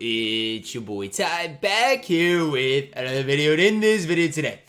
It's your boy Ty back here with another video. And in this video today,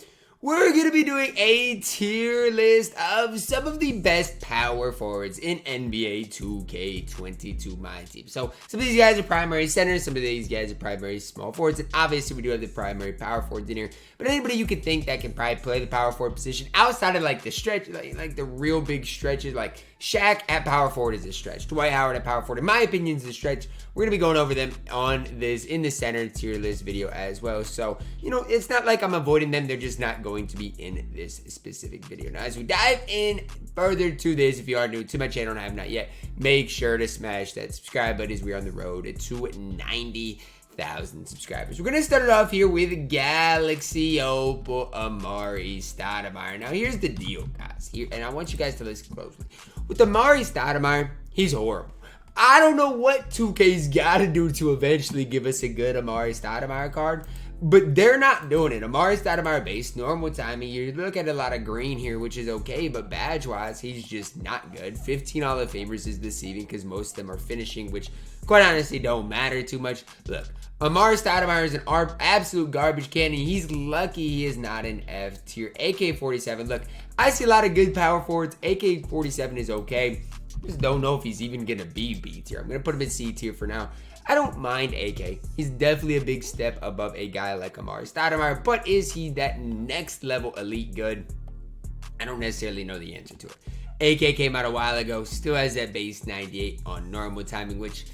we're going to be doing a tier list of some of the best power forwards in NBA 2K22 MyTEAM. So some of these guys are primary centers, some of these guys are primary small forwards, and obviously we do have the primary power forwards in here. But anybody you could think that can probably play the power forward position outside of like the stretch, like the real big stretches, like Shaq at power forward is a stretch. Dwight Howard at power forward, in my opinion, is a stretch. We're going to be going over them on this in the center tier list video as well. So, you know, it's not like I'm avoiding them. They're just not going to be in this specific video. Now, as we dive in further to this, if you are new to my channel and I have not yet, make sure to smash that subscribe button as we are on the road to 90,000 subscribers. We're going to start it off here with Galaxy Opal Amari Stoudemire. Now, here's the deal, guys. And I want you guys to listen closely. With Amari Stoudemire, he's horrible. I don't know what 2K's got to do to eventually give us a good Amari Stoudemire card, but they're not doing it. Amari Stoudemire base, normal timing. You look at a lot of green here, which is okay, but badge-wise, he's just not good. 15 Hall of Famers is deceiving because most of them are finishing, which quite honestly don't matter too much. Look, Amari Stoudemire is an absolute garbage can, and he's lucky he is not an F tier. AK-47, look, I see a lot of good power forwards. AK-47 is okay. Just don't know if he's even going to be B tier. I'm going to put him in C tier for now. I don't mind AK. He's definitely a big step above a guy like Amari Stoudemire, but is he that next level elite good? I don't necessarily know the answer to it. AK came out a while ago, still has that base 98 on normal timing, which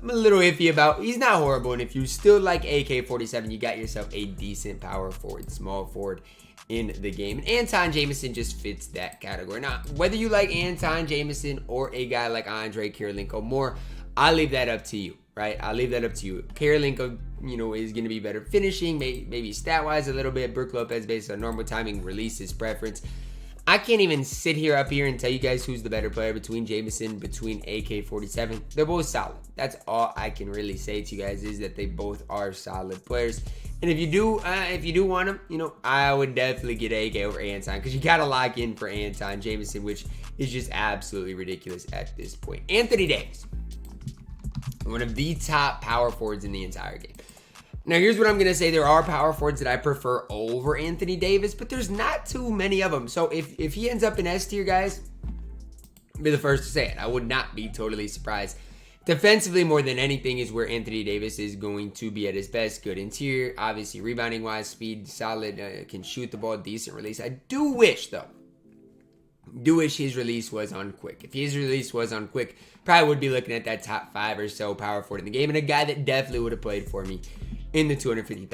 I'm a little iffy about. He's not horrible, and if you still like AK-47, you got yourself a decent power forward, small forward in the game. And Anton Jameson just fits that category. Now, whether you like Anton Jameson or a guy like Andre Kirilenko more, I'll leave that up to you, right? I'll leave that up to you. Kirilenko, you know, is going to be better finishing, maybe stat-wise a little bit. Brook Lopez based on normal timing, releases preference. I can't even sit here up here and tell you guys who's the better player between Jameson, between AK-47. They're both solid. That's all I can really say to you guys, is that they both are solid players. And if you do want them, you know, I would definitely get AK over Anton, because you got to lock in for Anton Jameson, which is just absolutely ridiculous at this point. Anthony Davis, one of the top power forwards in the entire game. Now, here's what I'm going to say. There are power forwards that I prefer over Anthony Davis, but there's not too many of them. So if he ends up in S tier, guys, I'll be the first to say it. I would not be totally surprised. Defensively, more than anything, is where Anthony Davis is going to be at his best. Good interior, obviously rebounding-wise, speed, solid, can shoot the ball, decent release. I do wish, though, his release was on quick. If his release was on quick, probably would be looking at that top 5 or so power forward in the game, and a guy that definitely would have played for me in the $250,000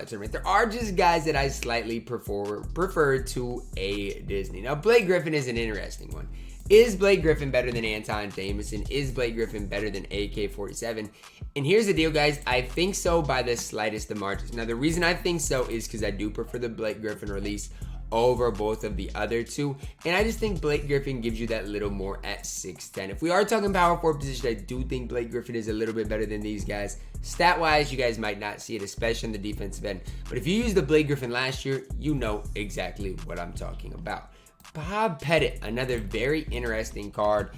tournament. There are just guys that I slightly prefer to a Disney. Now, Blake Griffin is an interesting one. Is Blake Griffin better than Anton Jameson? Is Blake Griffin better than AK-47? And here's the deal, guys. I think so by the slightest of margins. Now, the reason I think so is because I do prefer the Blake Griffin release over both of the other two. And I just think Blake Griffin gives you that little more at 6'10". If we are talking power forward position, I do think Blake Griffin is a little bit better than these guys. Stat-wise, you guys might not see it, especially on the defensive end. But if you used the Blake Griffin last year, you know exactly what I'm talking about. Bob Pettit, another very interesting card.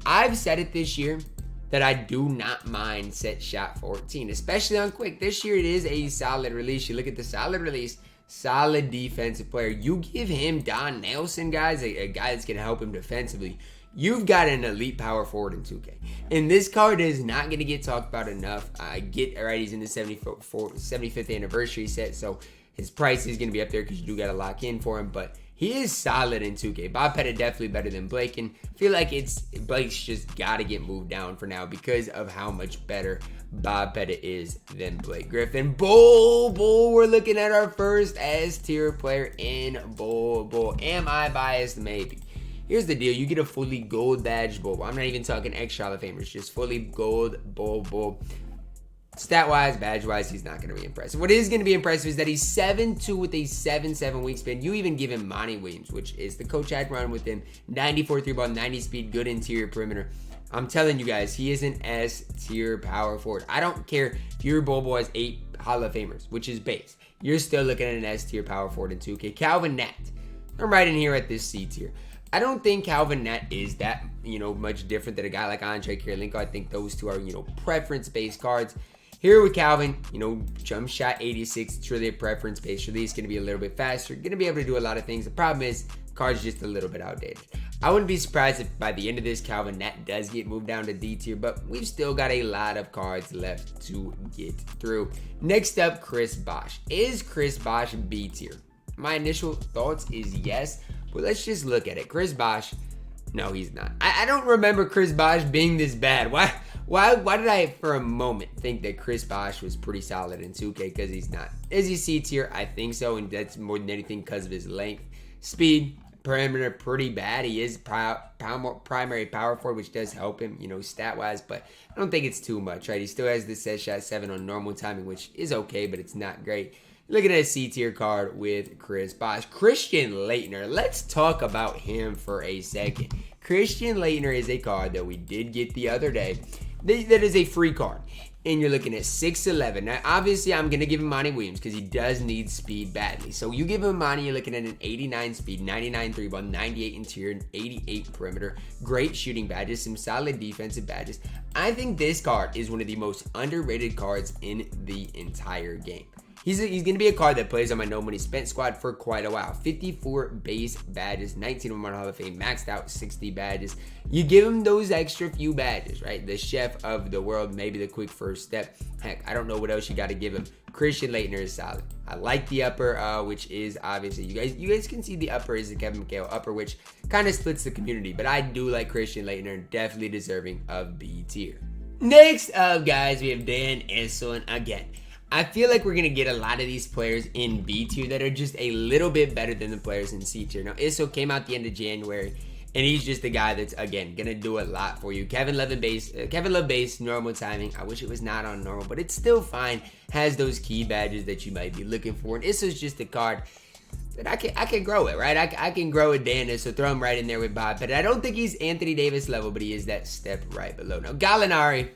I've said it this year that I do not mind set shot 14, especially on quick. This year it is a solid release. You look at the solid release, solid defensive player. You give him Don Nelson, guys, a guy that's going to help him defensively. You've got an elite power forward in 2K. And this card is not going to get talked about enough. I get, all right, he's in the 75th anniversary set, so his price is going to be up there because you do got to lock in for him, but he is solid in 2K. Bob Pettit definitely better than Blake, and I feel like Blake's just got to get moved down for now because of how much better Bob Pettit is than Blake Griffin. Bol, we're looking at our first S tier player in Bol. Am I biased? Maybe. Here's the deal. You get a fully gold badge Bol. I'm not even talking extra Hall of Famers, just fully gold Bol. Stat-wise, badge-wise, he's not going to be impressive. What is going to be impressive is that he's 7'2" with a 7'7" wingspan. You even give him Monty Williams, which is the coach I'd run with him. 94 3-ball, 90 speed, good interior perimeter. I'm telling you guys, he is an S-tier power forward. I don't care if your Bol has 8 Hall of Famers, which is base. You're still looking at an S-tier power forward in 2K. Calvin Nat, I'm right in here at this C tier. I don't think Calvin Nat is that, much different than a guy like Andre Kirilenko. I think those two are, preference-based cards. Here with Calvin, jump shot 86, it's really a preference-based release, going to be a little bit faster, going to be able to do a lot of things. The problem is, card's just a little bit outdated. I wouldn't be surprised if by the end of this, Calvin Nat does get moved down to D tier, but we've still got a lot of cards left to get through. Next up, Chris Bosh. Is Chris Bosh B tier? My initial thoughts is yes, but let's just look at it. Chris Bosh, no, he's not. I don't remember Chris Bosh being this bad. Why did I for a moment think that Chris Bosh was pretty solid in 2K? Because he's not. Is he C tier? I think so, and that's more than anything because of his length. Speed, perimeter, pretty bad. He is primary power forward, which does help him, stat-wise, but I don't think it's too much, right? He still has the set shot 7 on normal timing, which is okay, but it's not great. Looking at a C tier card with Chris Bosh. Christian Laettner. Let's talk about him for a second. Christian Laettner is a card that we did get the other day. That is a free card. And you're looking at 6'11". Now, obviously, I'm going to give him Monty Williams because he does need speed badly. So you give him Monty, you're looking at an 89 speed, 99 3-ball, 98 interior, and 88 perimeter. Great shooting badges, some solid defensive badges. I think this card is one of the most underrated cards in the entire game. He's going to be a card that plays on my no money spent squad for quite a while. 54 base badges, 19 of them on Hall of Fame, maxed out 60 badges. You give him those extra few badges, right? The chef of the world, maybe the quick first step. Heck, I don't know what else you got to give him. Christian Laettner is solid. I like the upper, which is obviously, you guys can see the upper is the Kevin McHale upper, which kind of splits the community. But I do like Christian Laettner, definitely deserving of B tier. Next up, guys, we have Dan Issel again. I feel like we're going to get a lot of these players in B tier that are just a little bit better than the players in C tier. Now, Issel came out the end of January, and he's just a guy that's, again, going to do a lot for you. Kevin Love base, normal timing. I wish it was not on normal, but it's still fine. Has those key badges that you might be looking for. And Issel's just a card that I can grow it, right? I can grow a Dan Issel, throw him right in there with Bob. But I don't think he's Anthony Davis level, but he is that step right below. Now, Gallinari.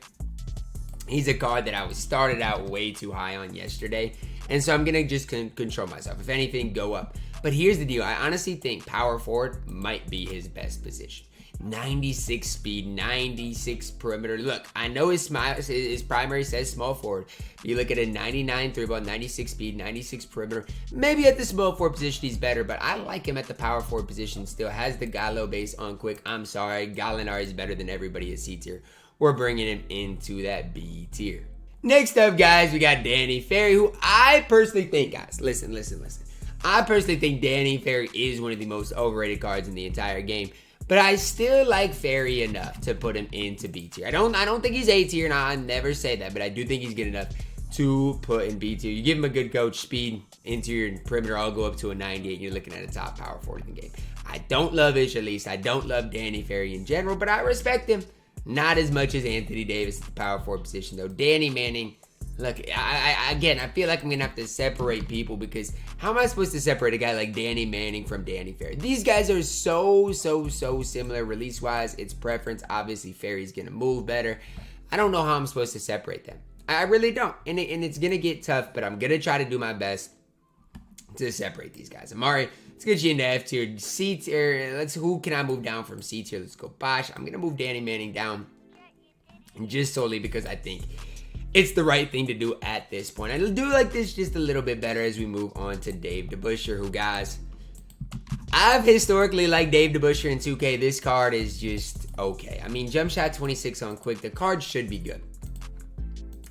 He's a card that I was started out way too high on yesterday. And so I'm going to just control myself. If anything, go up. But here's the deal. I honestly think power forward might be his best position. 96 speed, 96 perimeter. Look, I know his primary says small forward. You look at a 99 3-ball, 96 speed, 96 perimeter. Maybe at the small forward position he's better, but I like him at the power forward position still. Has the Gallo base on quick. I'm sorry. Gallinari is better than everybody at C tier. We're bringing him into that B tier. Next up, guys, we got Danny Ferry, who I personally think, guys, listen. I personally think Danny Ferry is one of the most overrated cards in the entire game, but I still like Ferry enough to put him into B tier. I don't think he's A tier, and I never say that, but I do think he's good enough to put in B tier. You give him a good coach, speed, interior, and perimeter all go up to a 98, and you're looking at a top power forward in the game. I don't love Ish, at least. I don't love Danny Ferry in general, but I respect him. Not as much as Anthony Davis at the power forward position, though. Danny Manning, look, I feel like I'm going to have to separate people because how am I supposed to separate a guy like Danny Manning from Danny Ferry? These guys are so similar release-wise. It's preference. Obviously, Ferry's going to move better. I don't know how I'm supposed to separate them. I really don't. And it's going to get tough, but I'm going to try to do my best to separate these guys. Amari, let's get you into F tier. C tier, who can I move down from C tier? Let's go Bosh. I'm going to move Danny Manning down. And just solely because I think it's the right thing to do at this point. I do like this just a little bit better as we move on to Dave DeBusschere, who, guys, I've historically liked Dave DeBusschere in 2K. This card is just okay. I mean, jump shot 26 on quick. The card should be good.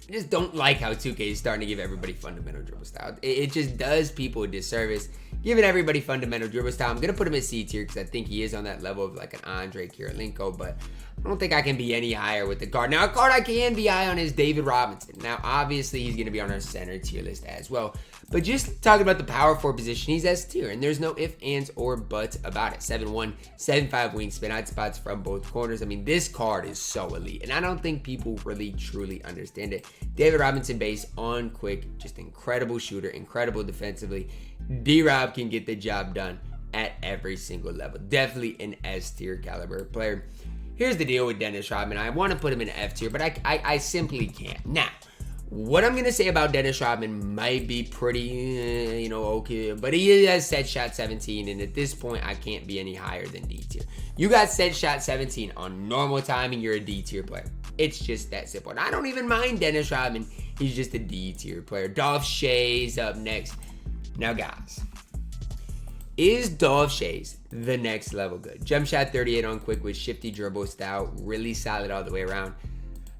I just don't like how 2K is starting to give everybody fundamental dribble style. It just does people a disservice. Giving everybody fundamental dribble style. I'm going to put him at C tier because I think he is on that level of like an Andre Kirilenko, but I don't think I can be any higher with the card. Now, a card I can be high on is David Robinson. Now, obviously, he's going to be on our center tier list as well. But just talking about the power forward position, he's S tier, and there's no ifs, ands, or buts about it. 7'1", 7'5" wingspan, hot spots from both corners. I mean, this card is so elite, and I don't think people really, truly understand it. David Robinson base on quick, just incredible shooter, incredible defensively. D-Rob can get the job done at every single level. Definitely an S tier caliber player. Here's the deal with Dennis Rodman. I want to put him in F tier, but I simply can't. Now, What I'm going to say about Dennis Rodman might be pretty, okay. But he has set shot 17. And at this point, I can't be any higher than D tier. You got set shot 17 on normal timing, you're a D tier player. It's just that simple. And I don't even mind Dennis Rodman. He's just a D tier player. Dolph Schayes up next. Now, guys, is Dolph Schayes the next level good? Jump shot 38 on quick with shifty dribble style. Really solid all the way around.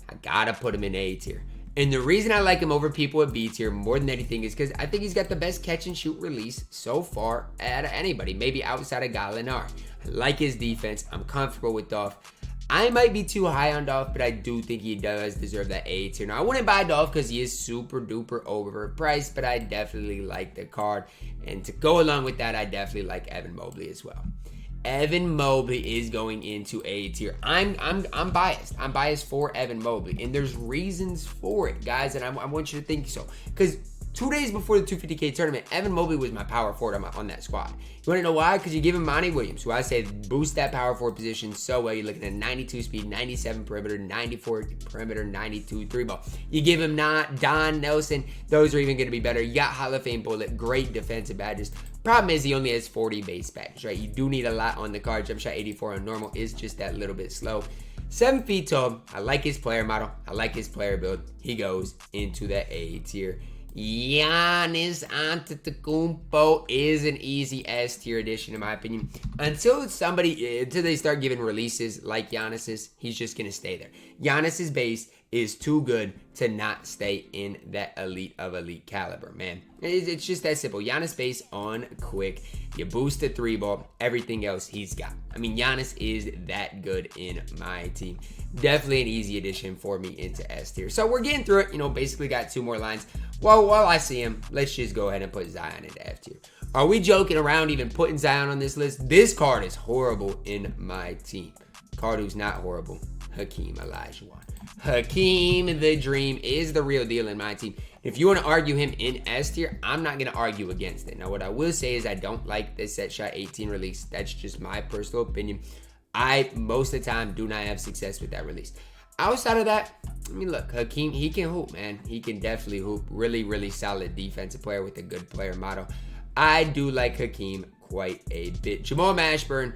I got to put him in A tier. And the reason I like him over people at B tier more than anything is because I think he's got the best catch and shoot release so far out of anybody, maybe outside of Gallinari. I like his defense. I'm comfortable with Dolph. I might be too high on Dolph, but I do think he does deserve that A tier. Now, I wouldn't buy Dolph because he is super duper overpriced, but I definitely like the card. And to go along with that, I definitely like Evan Mobley as well. Evan Mobley is going into A tier. I'm biased. I'm biased for Evan Mobley, and there's reasons for it, guys, and I want you to think so. Because 2 days before the 250K tournament, Evan Mobley was my power forward on that squad. You want to know why? Because you give him Monty Williams, who I say boost that power forward position so well. You're looking at 92 speed, 97 perimeter, 94 perimeter, 92 3 ball. You give him Don Nelson. Those are even going to be better. You got Hall of Fame Bullet, great defensive badges. Problem is he only has 40 base badges, right? You do need a lot on the card. Jump shot 84 on normal is just that little bit slow. 7 feet tall. I like his player model. I like his player build. He goes into the A tier. Giannis Antetokounmpo is an easy S tier addition in my opinion. Until they start giving releases like Giannis's, he's just gonna stay there. Giannis's base is too good to not stay in that elite of elite caliber, man. It's just that simple. Giannis base on quick. You boost the 3 ball. Everything else he's got. I mean, Giannis is that good in my team. Definitely an easy addition for me into S tier. So we're getting through it. Basically got 2 more lines. While I see him, let's just go ahead and put Zion into F tier. Are we joking around even putting Zion on this list? This card is horrible in my team. Card who's not horrible, Hakeem Olajuwon. Hakeem the Dream is the real deal in my team. If you want to argue him in S tier, I'm not going to argue against it. Now, what I will say is I don't like the set shot 18 release. That's just my personal opinion. I, most of the time, do not have success with that release. Outside of that, I mean, look, Hakeem, he can hoop, man. He can definitely hoop. Really, really solid defensive player with a good player model. I do like Hakeem quite a bit. Jamal Mashburn,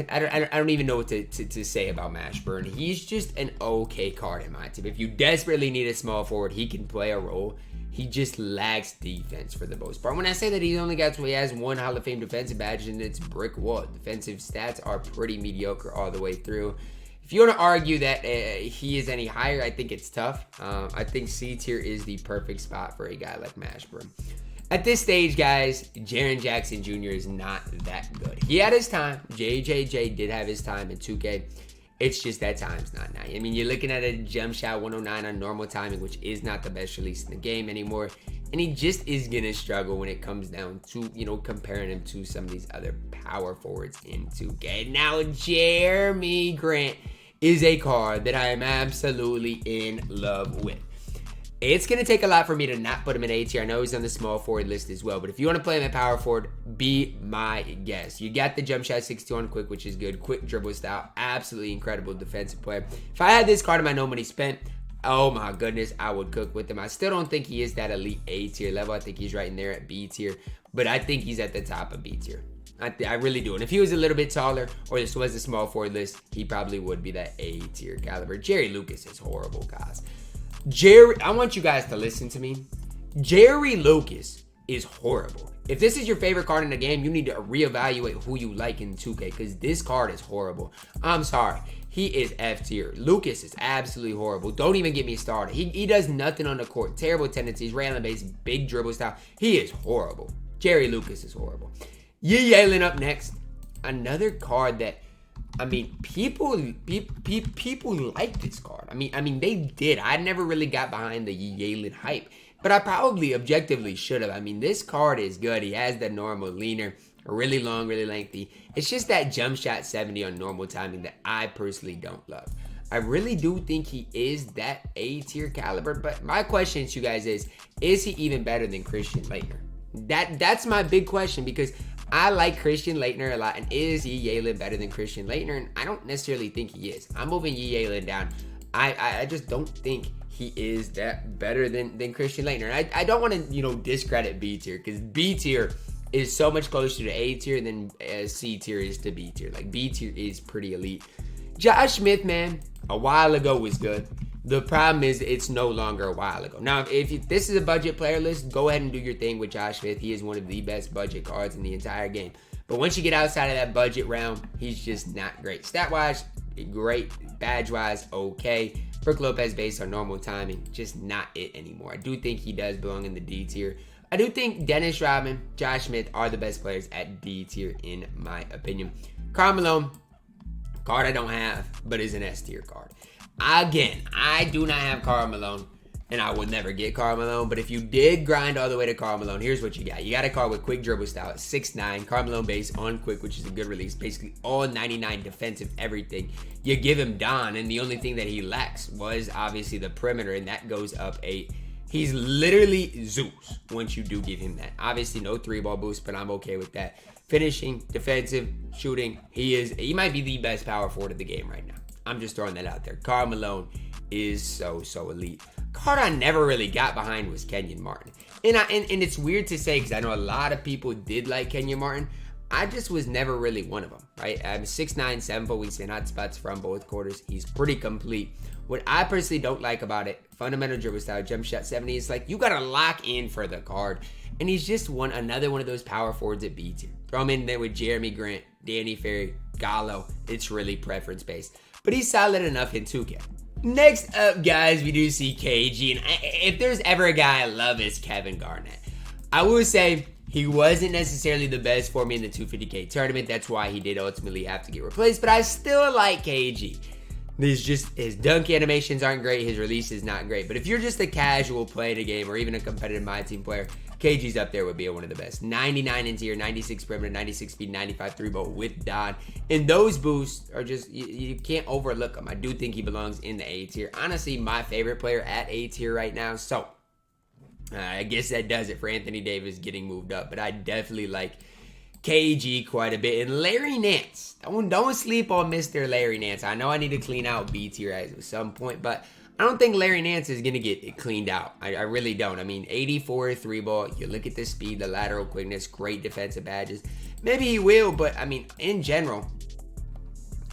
I don't even know what to say about Mashburn. He's just an okay card in my team. If you desperately need a small forward, he can play a role. He just lacks defense for the most part. When I say that he has 1 Hall of Fame defensive badge and it's brick wall. Defensive stats are pretty mediocre all the way through. If you want to argue that he is any higher, I think it's tough. I think C tier is the perfect spot for a guy like Mashburn. At this stage, guys, Jaren Jackson Jr. is not that good. He had his time. JJJ did have his time in 2K. It's just that time's not now. I mean, you're looking at a jump shot 109 on normal timing, which is not the best release in the game anymore. And he just is going to struggle when it comes down to, comparing him to some of these other power forwards in 2K. Now, Jeremy Grant is a card that I am absolutely in love with. It's going to take a lot for me to not put him in A tier. I know he's on the small forward list as well. But if you want to play him at power forward, be my guest. You got the jump shot 62 on quick, which is good. Quick dribble style. Absolutely incredible defensive player. If I had this card in my no money spent, oh my goodness, I would cook with him. I still don't think he is that elite A tier level. I think he's right in there at B tier. But I think he's at the top of B tier. I really do. And if he was a little bit taller or this was a small forward list, he probably would be that A tier caliber. Jerry Lucas is horrible, guys. I want you guys to listen to me. Jerry Lucas is horrible. If this is your favorite card in the game, you need to reevaluate who you like in 2K because this card is horrible. I'm sorry. He is F tier. Lucas is absolutely horrible. Don't even get me started. He does nothing on the court. Terrible tendencies, railing base, big dribble style. He is horrible. Jerry Lucas is horrible. Yellin up next. Another card that, I mean, people like this card. I mean, they did. I never really got behind the Yellin hype, but I probably objectively should have. I mean, this card is good. He has the normal leaner, really long, really lengthy. It's just that jump shot 70 on normal timing that I personally don't love. I really do think he is that A tier caliber, but my question to you guys is he even better than Christian Laettner? That's my big question because I like Christian Laettner a lot, and is Yellin better than Christian Laettner? And I don't necessarily think he is. I'm moving Yellin down. I just don't think he is that better than Christian Laettner. And I don't want to, discredit B tier, because B tier is so much closer to A tier than C tier is to B tier. Like, B tier is pretty elite. Josh Smith, man, a while ago was good. The problem is it's no longer a while ago. Now, if this is a budget player list, go ahead and do your thing with Josh Smith. He is one of the best budget cards in the entire game. But once you get outside of that budget realm, he's just not great. Stat-wise, great. Badge-wise, okay. Brook Lopez based on normal timing, just not it anymore. I do think he does belong in the D tier. I do think Dennis Rodman, Josh Smith are the best players at D tier in my opinion. Karl Malone, card I don't have, but is an S tier card. Again, I do not have Karl Malone, and I will never get Karl Malone. But if you did grind all the way to Karl Malone, here's what you got. You got a card with quick dribble style at 6'9", Karl Malone base on quick, which is a good release. Basically all 99 defensive everything. You give him Don, and the only thing that he lacks was obviously the perimeter, and that goes up 8. He's literally Zeus once you do give him that. Obviously no 3-ball boost, but I'm okay with that. Finishing, defensive, shooting, he might be the best power forward of the game right now. I'm just throwing that out there. Karl Malone is so elite. Card I never really got behind was Kenyon Martin. And it's weird to say, because I know a lot of people did like Kenyon Martin. I just was never really one of them, right? I'm 6'9", 7-foot wingspan, hot spots from both quarters. He's pretty complete. What I personally don't like about it, fundamental dribble style, jump shot 70, is like you gotta lock in for the card. And he's just another one of those power forwards at B tier. Throw him in there with Jeremy Grant, Danny Ferry, Gallo. It's really preference based. But he's solid enough in 2K. Next up, guys, we do see KG. And if there's ever a guy I love, it's Kevin Garnett. I will say he wasn't necessarily the best for me in the 250K tournament. That's why he did ultimately have to get replaced. But I still like KG. His dunk animations aren't great. His release is not great. But if you're just a casual play the game or even a competitive MyTEAM player, KG's up there would be one of the best. 99 interior, 96 perimeter, 96 speed, 95 3-ball with Don. And those boosts are just, you can't overlook them. I do think he belongs in the A tier. Honestly, my favorite player at A tier right now. So, I guess that does it for Anthony Davis getting moved up. But I definitely like KG quite a bit. And Larry Nance. Don't sleep on Mr. Larry Nance. I know I need to clean out B tier at some point, but I don't think Larry Nance is going to get it cleaned out. I really don't. I mean, 84 3-ball. You look at the speed, the lateral quickness, great defensive badges. Maybe he will, but I mean, in general,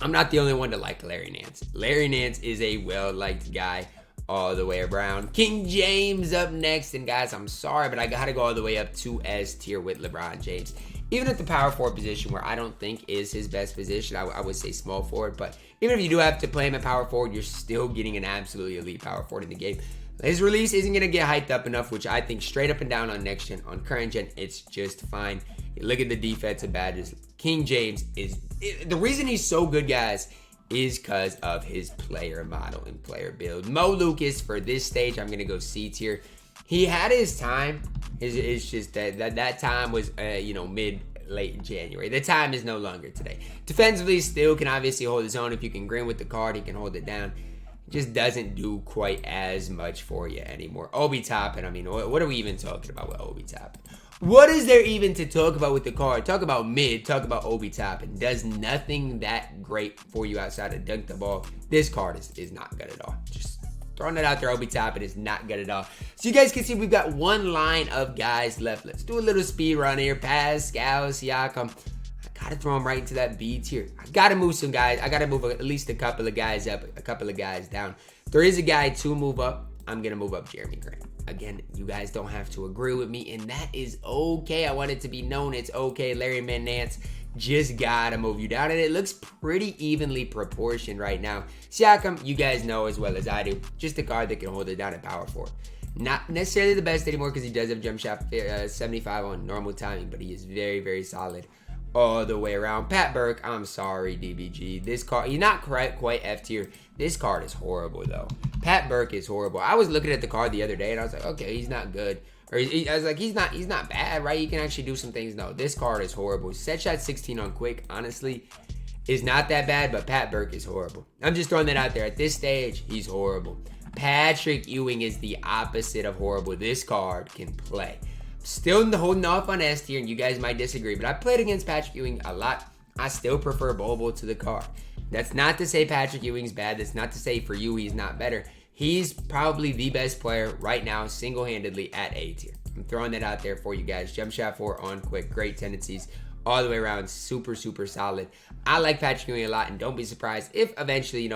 I'm not the only one to like Larry Nance. Larry Nance is a well-liked guy all the way around. King James up next. And guys, I'm sorry, but I got to go all the way up to S tier with LeBron James. Even at the power forward position, where I don't think is his best position, I would say small forward. But even if you do have to play him at power forward, you're still getting an absolutely elite power forward in the game. His release isn't going to get hyped up enough, which I think straight up and down on next gen. On current gen, it's just fine. You look at the defensive badges. King James the reason he's so good, guys, is because of his player model and player build. Mo Lucas, for this stage, I'm going to go C tier. He had his time. It's just that time was, late January. The time is no longer today. Defensively, still can obviously hold his own. If you can grin with the card, he can hold it down. Just doesn't do quite as much for you anymore. Obi Toppin, I mean, what are we even talking about with Obi Toppin? What is there even to talk about with the card? Talk about mid, talk about Obi Toppin. Does nothing that great for you outside of dunk the ball. This card is not good at all. Just throwing it out there, Obi Toppin is not good at all. So you guys can see we've got one line of guys left. Let's do a little speed run here. Pascal Siakam. I gotta throw him right into that B tier. I gotta move some guys. I gotta move at least a couple of guys up, a couple of guys down. There is a guy to move up. I'm gonna move up Jeremy Grant. Again, you guys don't have to agree with me, and that is okay. I want it to be known it's okay. Larry Nance just gotta move you down, and it looks pretty evenly proportioned right now. Siakam, you guys know as well as I do, just a card that can hold it down at power forward. Not necessarily the best anymore because he does have jump shot 75 on normal timing, but he is very, very solid all the way around. Pat Burke, I'm sorry, DBG. This card, he's not quite F tier. This card is horrible, though. Pat Burke is horrible. I was looking at the card the other day, and I was like, okay, he's not good. Or I was like, he's not bad, right? He can actually do some things. No, this card is horrible. Set shot 16 on quick, honestly, is not that bad, but Pat Burke is horrible. I'm just throwing that out there. At this stage, he's horrible. Patrick Ewing is the opposite of horrible. This card can play. Still holding off on S tier, and you guys might disagree, but I played against Patrick Ewing a lot. I still prefer Bol to the card. That's not to say Patrick Ewing's bad. That's not to say for you he's not better. He's probably the best player right now, single-handedly at A tier. I'm throwing that out there for you guys. Jump shot 4, on quick, great tendencies all the way around, super solid. I like Patrick Ewing a lot, and don't be surprised if eventually,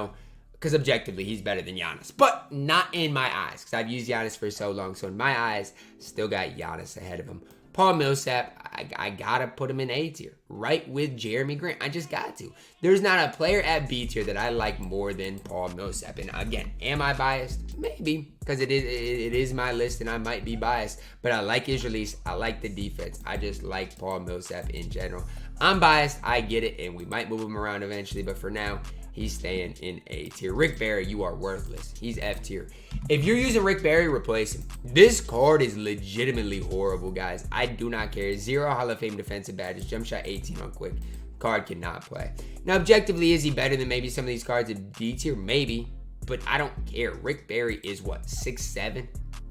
because objectively he's better than Giannis, but not in my eyes, because I've used Giannis for so long. So in my eyes, still got Giannis ahead of him. Paul Millsap, I gotta put him in A tier, right with Jeremy Grant. I just got to. There's not a player at B tier that I like more than Paul Millsap. And again, am I biased? Maybe, because it is my list and I might be biased. But I like his release. I like the defense. I just like Paul Millsap in general. I'm biased. I get it, and we might move him around eventually. But for now, he's staying in A tier. Rick Barry, you are worthless. He's F tier. If you're using Rick Barry, replace him. This card is legitimately horrible, guys. I do not care. 0 Hall of Fame defensive badges. Jump shot 18 on quick. Card cannot play. Now, objectively, is he better than maybe some of these cards at D tier? Maybe. But I don't care. Rick Barry is what, 6'7"?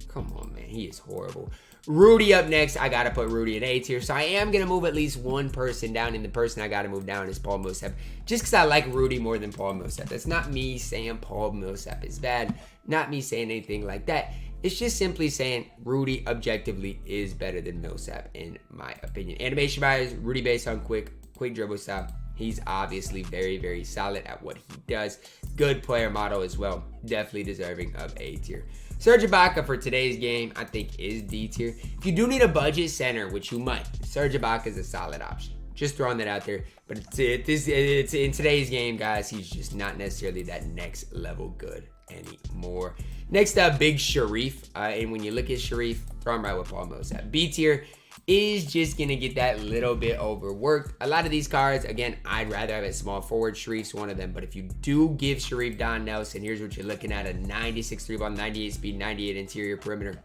Come on, man. He is horrible. Rudy up next. I got to put Rudy in A tier. So I am going to move at least one person down. And the person I got to move down is Paul Millsap. Just because I like Rudy more than Paul Millsap. That's not me saying Paul Millsap is bad. Not me saying anything like that. It's just simply saying Rudy objectively is better than Millsap in my opinion. Animation wise, Rudy based on quick dribble style. He's obviously very solid at what he does. Good player model as well. Definitely deserving of A tier. Serge Ibaka for today's game, I think, is D tier. If you do need a budget center, which you might, Serge Ibaka is a solid option. Just throwing that out there. But it's in today's game, guys, he's just not necessarily that next level good anymore. Next up, Big Sharif. And when you look at Sharif, throw him right with Paul Millsap. B tier is just going to get that little bit overworked. A lot of these cards, again, I'd rather have a small forward. Sharif's one of them. But if you do give Sharif Don Nelson, here's what you're looking at. A 96 3 ball, 98 speed, 98 interior perimeter.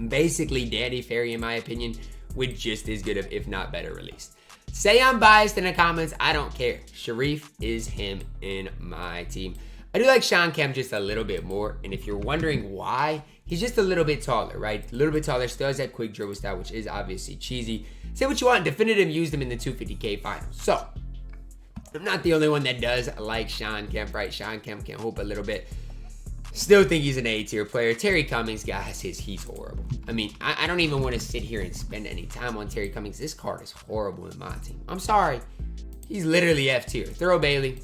Basically, Danny Ferry, in my opinion, with just as good of, if not better, release. Say I'm biased in the comments. I don't care. Sharif is him in my team. I do like Sean Kemp just a little bit more. And if you're wondering why, he's just a little bit taller, right? A little bit taller. Still has that quick dribble style, which is obviously cheesy. Say what you want. Definitive used him in the 250K finals. So, I'm not the only one that does like Sean Kemp, right? Sean Kemp can hoop a little bit. Still think he's an A tier player. Terry Cummings, guys, he's horrible. I mean, I don't even want to sit here and spend any time on Terry Cummings. This card is horrible in my team. I'm sorry. He's literally F tier. Throw Bailey.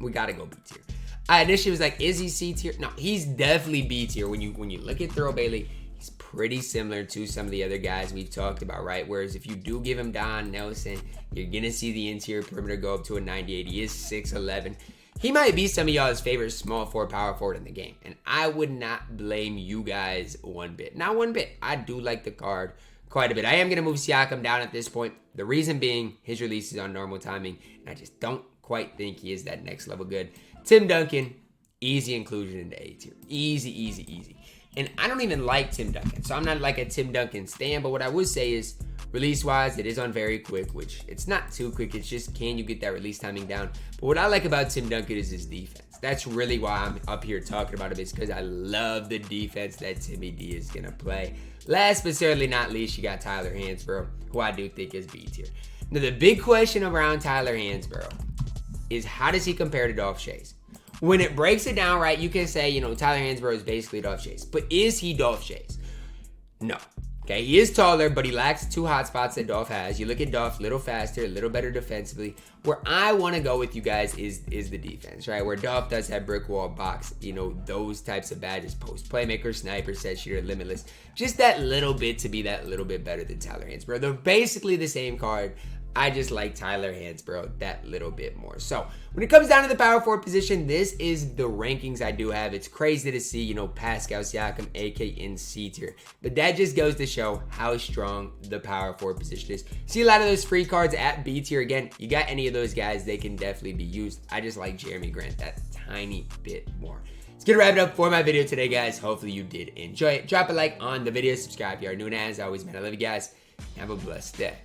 We got to go B tier. I initially was like, is he C tier? No, he's definitely B tier. When you look at Throw Bailey, he's pretty similar to some of the other guys we've talked about, right? Whereas if you do give him Don Nelson, you're going to see the interior perimeter go up to a 98. He is 6'11". He might be some of y'all's favorite small forward, power forward in the game. And I would not blame you guys one bit. Not one bit. I do like the card quite a bit. I am going to move Siakam down at this point. The reason being, his release is on normal timing. And I just don't quite think he is that next level good. Tim Duncan, easy inclusion into A tier. Easy. And I don't even like Tim Duncan, so I'm not like a Tim Duncan stan, but what I would say is, release-wise, it is on very quick, which it's not too quick. It's just, can you get that release timing down? But what I like about Tim Duncan is his defense. That's really why I'm up here talking about him, is because I love the defense that Timmy D is going to play. Last but certainly not least, you got Tyler Hansbrough, who I do think is B tier. Now, the big question around Tyler Hansbrough is, how does he compare to Dolph Chase? When it breaks it down right, you can say, Tyler Hansbrough is basically Dolph Chase. But is he Dolph Chase? No. Okay, he is taller, but he lacks 2 hot spots that Dolph has. You look at Dolph, a little faster, a little better defensively. Where I want to go with you guys is the defense, right? Where Dolph does have brick wall, box, those types of badges, post playmaker, sniper, set shooter, limitless. Just that little bit to be that little bit better than Tyler Hansbrough. They're basically the same card. I just like Tyler Hansbrough that little bit more. So when it comes down to the power forward position, this is the rankings I do have. It's crazy to see, Pascal Siakam, AK in C tier. But that just goes to show how strong the power forward position is. See a lot of those free cards at B tier. Again, you got any of those guys, they can definitely be used. I just like Jeremy Grant that tiny bit more. Let's get wrapped up for my video today, guys. Hopefully you did enjoy it. Drop a like on the video. Subscribe if you are new, and as always, man, I love you guys. Have a blessed day.